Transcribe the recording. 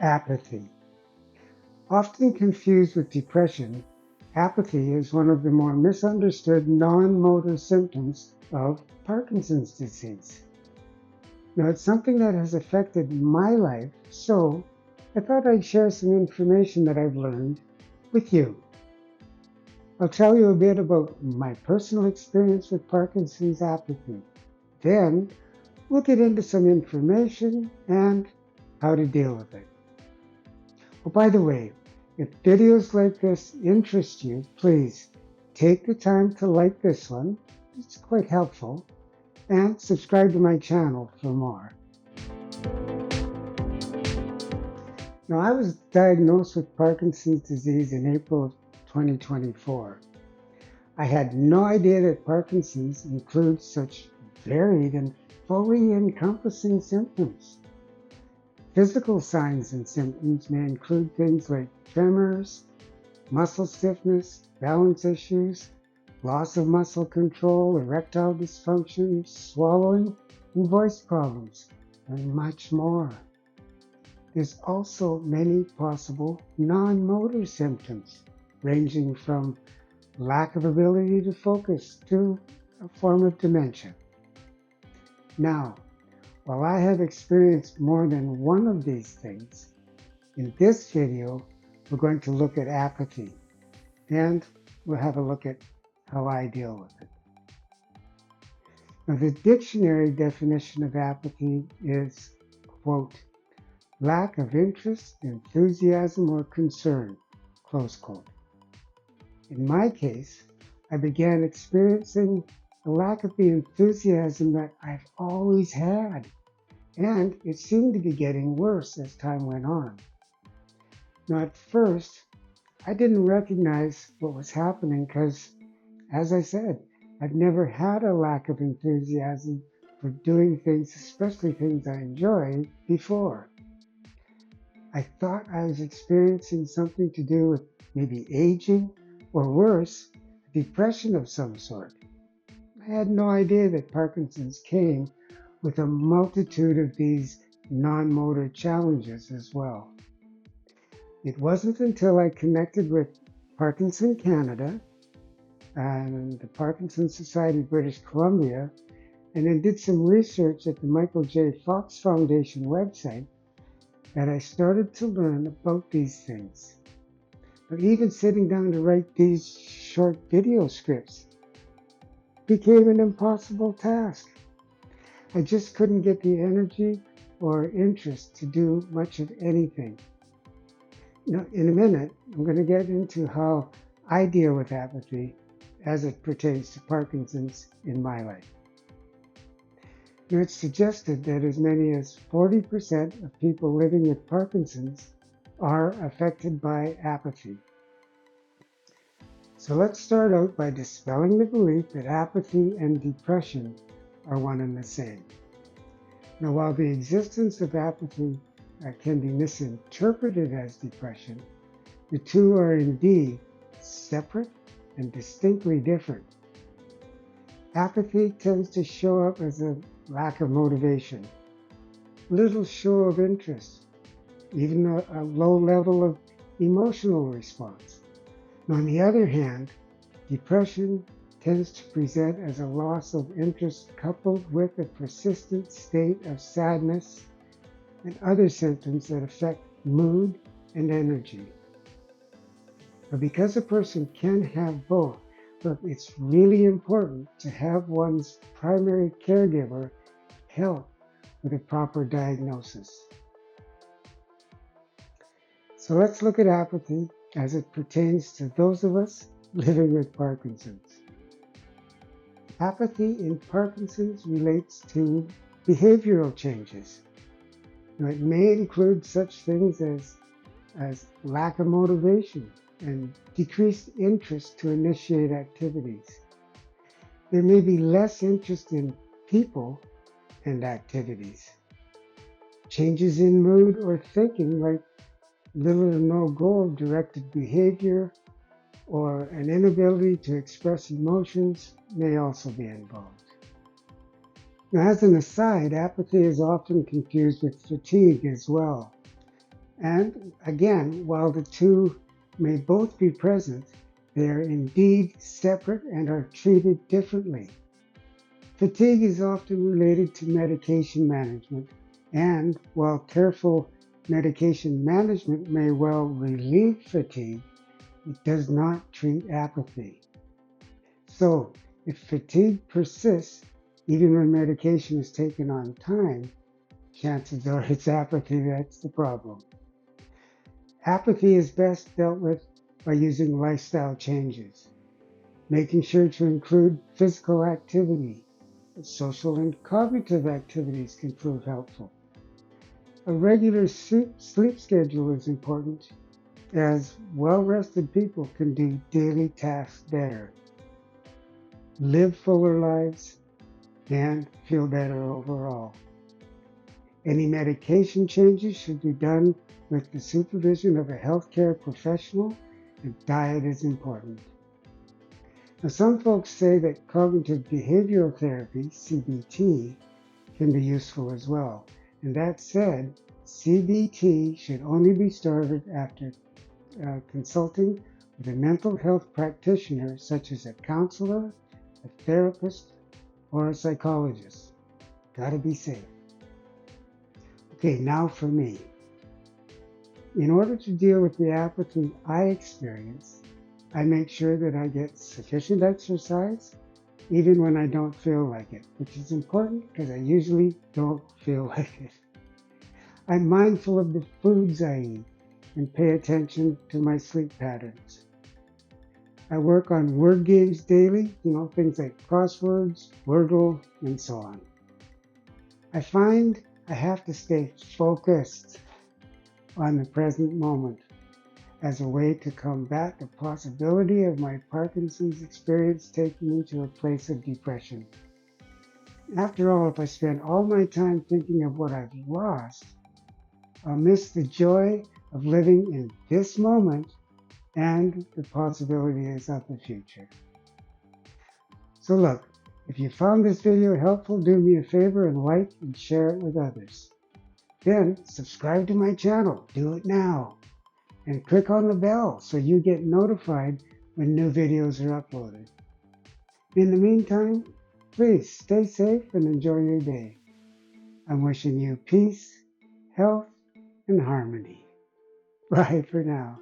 Apathy. Often confused with depression, apathy is one of the more misunderstood non-motor symptoms of Parkinson's disease. Now, it's something that has affected my life, so I thought I'd share some information that I've learned with you. I'll tell you a bit about my personal experience with Parkinson's apathy. Then, we'll get into some information and how to deal with it. Oh, by the way, if videos like this interest you, please take the time to like this one. It's quite helpful. And subscribe to my channel for more. Now, I was diagnosed with Parkinson's disease in April of 2024. I had no idea that Parkinson's includes such varied and fully encompassing symptoms. Physical signs and symptoms may include things like tremors, muscle stiffness, balance issues, loss of muscle control, erectile dysfunction, swallowing, and voice problems, and much more. There's also many possible non-motor symptoms, ranging from lack of ability to focus to a form of dementia. Now, while I have experienced more than one of these things, in this video, we're going to look at apathy, and we'll have a look at how I deal with it. Now, the dictionary definition of apathy is, quote, lack of interest, enthusiasm, or concern, close quote. In my case, I began experiencing a lack of the enthusiasm that I've always had, and it seemed to be getting worse as time went on. Now, at first, I didn't recognize what was happening because, as I said, I've never had a lack of enthusiasm for doing things, especially things I enjoy, before. I thought I was experiencing something to do with maybe aging, or worse, depression of some sort. I had no idea that Parkinson's came with a multitude of these non-motor challenges as well. It wasn't until I connected with Parkinson Canada and the Parkinson Society of British Columbia, and then did some research at the Michael J. Fox Foundation website, that I started to learn about these things. But even sitting down to write these short video scripts became an impossible task. I just couldn't get the energy or interest to do much of anything. Now, in a minute, I'm going to get into how I deal with apathy as it pertains to Parkinson's in my life. Now, it's suggested that as many as 40% of people living with Parkinson's are affected by apathy. So let's start out by dispelling the belief that apathy and depression are one and the same. Now, while the existence of apathy can be misinterpreted as depression, the two are indeed separate and distinctly different. Apathy tends to show up as a lack of motivation, little show of interest, even a low level of emotional response. On the other hand, depression tends to present as a loss of interest coupled with a persistent state of sadness and other symptoms that affect mood and energy. But because a person can have both, look, it's really important to have one's primary caregiver help with a proper diagnosis. So let's look at apathy as it pertains to those of us living with Parkinson's. Apathy in Parkinson's relates to behavioral changes. Now, it may include such things as lack of motivation and decreased interest to initiate activities. There may be less interest in people and activities. Changes in mood or thinking, like little or no goal-directed behavior or an inability to express emotions, may also be involved. Now, as an aside, apathy is often confused with fatigue as well. And again, while the two may both be present, they are indeed separate and are treated differently. Fatigue is often related to medication management, and while careful medication management may well relieve fatigue, it does not treat apathy. So, if fatigue persists, even when medication is taken on time, chances are it's apathy that's the problem. Apathy is best dealt with by using lifestyle changes, making sure to include physical activity. Social and cognitive activities can prove helpful. A regular sleep schedule is important, as well rested people can do daily tasks better, live fuller lives, and feel better overall. Any medication changes should be done with the supervision of a healthcare professional, and diet is important. Now, some folks say that cognitive behavioral therapy, CBT, can be useful as well. And that said, CBT should only be started after consulting with a mental health practitioner, such as a counselor, a therapist, or a psychologist. Gotta be safe. Okay, now for me. In order to deal with the apathy I experience, I make sure that I get sufficient exercise, even when I don't feel like it, which is important because I usually don't feel like it. I'm mindful of the foods I eat and pay attention to my sleep patterns. I work on word games daily, things like crosswords, Wordle, and so on. I find I have to stay focused on the present moment as a way to combat the possibility of my Parkinson's experience taking me to a place of depression. After all, if I spend all my time thinking of what I've lost, I'll miss the joy of living in this moment and the possibilities of the future. So look, if you found this video helpful, do me a favor and like and share it with others. Then subscribe to my channel, do it now, and click on the bell so you get notified when new videos are uploaded. In the meantime, please stay safe and enjoy your day. I'm wishing you peace, health, and harmony. Bye for now.